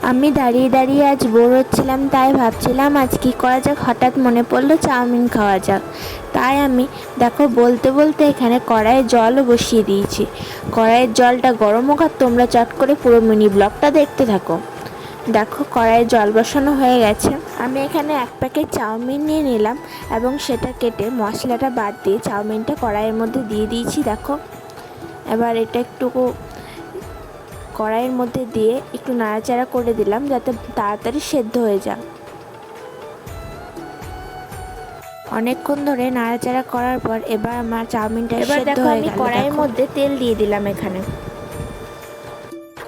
আমি দাঁড়িয়ে দাঁড়িয়ে আজ বোর হচ্ছিলাম, তাই ভাবছিলাম আজ কী করা যাক। হঠাৎ মনে পড়লো চাউমিন খাওয়া যাক। তাই আমি দেখো বলতে বলতে এখানে কড়াইয়ে জলও বসিয়ে দিয়েছি। কড়াইয়ের জলটা গরম হোক আর তোমরা চট করে পুরো মিনি ব্লগটা দেখতে থাকো। দেখো কড়াইয়ে জল বসানো হয়ে গেছে। আমি এখানে 1 প্যাকেট চাউমিন নিয়ে নিলাম এবং সেটা কেটে মশলাটা বাদ দিয়ে চাউমিনটা কড়াইয়ের মধ্যে দিয়ে দিয়েছি। দেখো এবার এটা একটু কড়াইয়ের মধ্যে দিয়ে একটু নাড়াচাড়া করে দিলাম যাতে তাড়াতাড়ি সেদ্ধ হয়ে যায়। অনেকক্ষণ ধরে নাড়াচাড়া করার পর এবার আমার চাউমিনটা সেদ্ধ হয়ে গেল। কড়াইয়ের মধ্যে তেল দিয়ে দিলাম। এখানে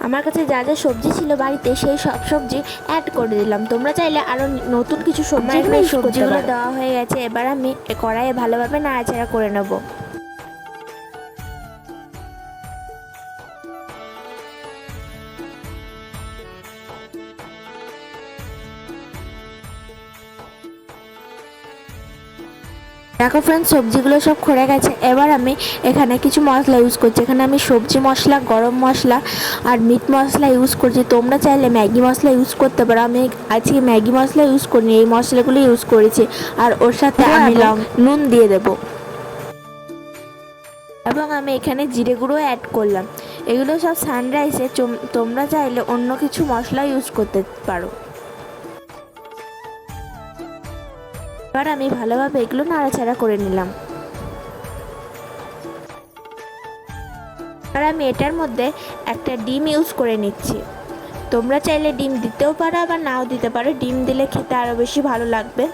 আমার কাছে যা যা সবজি ছিল বাড়িতে সেই সব সবজি অ্যাড করে দিলাম। তোমরা চাইলে আরও নতুন কিছু সবজিগুলো দেওয়া হয়ে গেছে। এবার আমি কড়াইয়ে ভালোভাবে নাড়াচাড়া করে নেব। দেখো ফ্রেন্ডস, সবজিগুলো সব খড়ে গেছে। এবার আমি এখানে কিছু মশলা ইউজ করছি। এখানে আমি সবজি মশলা, গরম মশলা আর মিট মশলা ইউজ করছি। তোমরা চাইলে ম্যাগি মশলা ইউজ করতে পারো। আমি আজকে ম্যাগি মশলা ইউজ করিনি, এই মশলাগুলো ইউজ করেছি। আর ওর সাথে আমি নুন দিয়ে দেব এবং আমি এখানে জিরে গুঁড়ো অ্যাড করলাম। এগুলো সব সানরাইসে, তোমরা চাইলে অন্য কিছু মশলা ইউজ করতে পারো। এবার আমি ভালোভাবে এগুলো নাড়াচাড়া করে নিলাম। আর আমি এটার মধ্যে একটা ডিম ইউজ করে নিচ্ছি। তোমরা চাইলে ডিম দিতেও পারো আবার নাও দিতে পারো। ডিম দিলে খেতে আরও বেশি ভালো লাগবে।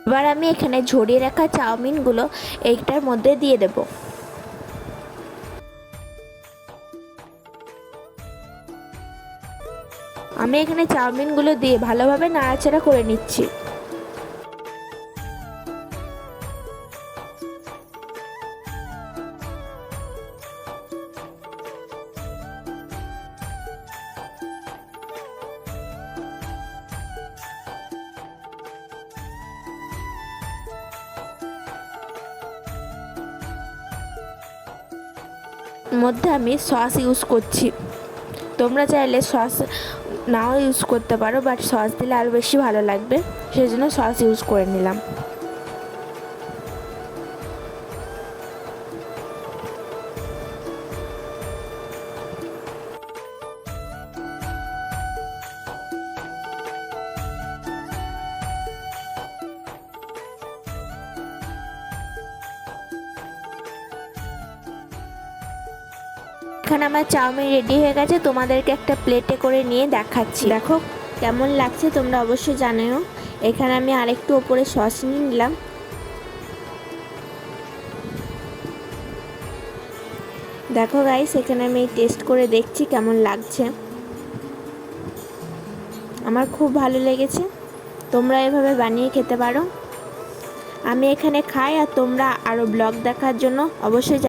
এবার আমি এখানে ঝরিয়ে রাখা চাউমিনগুলো এইটার মধ্যে দিয়ে দেব। আমি এখানে চাউমিনগুলো দিয়ে ভালোভাবে নাড়াচাড়া করে নিচ্ছি। মধ্যে আমি সস ইউজ করছি। তোমরা চাইলে সস নাও ইউজ করতে পারো, বাট সস দিলে আরও বেশি ভালো লাগবে, সেই জন্য সস ইউজ করে নিলাম। এখানে আমার চাউমিন রেডি হয়ে গেছে। তোমাদেরকে একটা প্লেটে করে নিয়ে দেখাচ্ছি। দেখো কেমন লাগছে তোমরা অবশ্যই জানিও। এখানে আমি আরেকটু ওপরে সস নিয়ে নিলাম। দেখো গাইস, এখানে আমি টেস্ট করে দেখছি কেমন লাগছে। আমার খুব ভালো লেগেছে। তোমরা এভাবে বানিয়ে খেতে পারো। আমি এখানে খাই আর তোমরা আরও ব্লগ দেখার জন্য অবশ্যই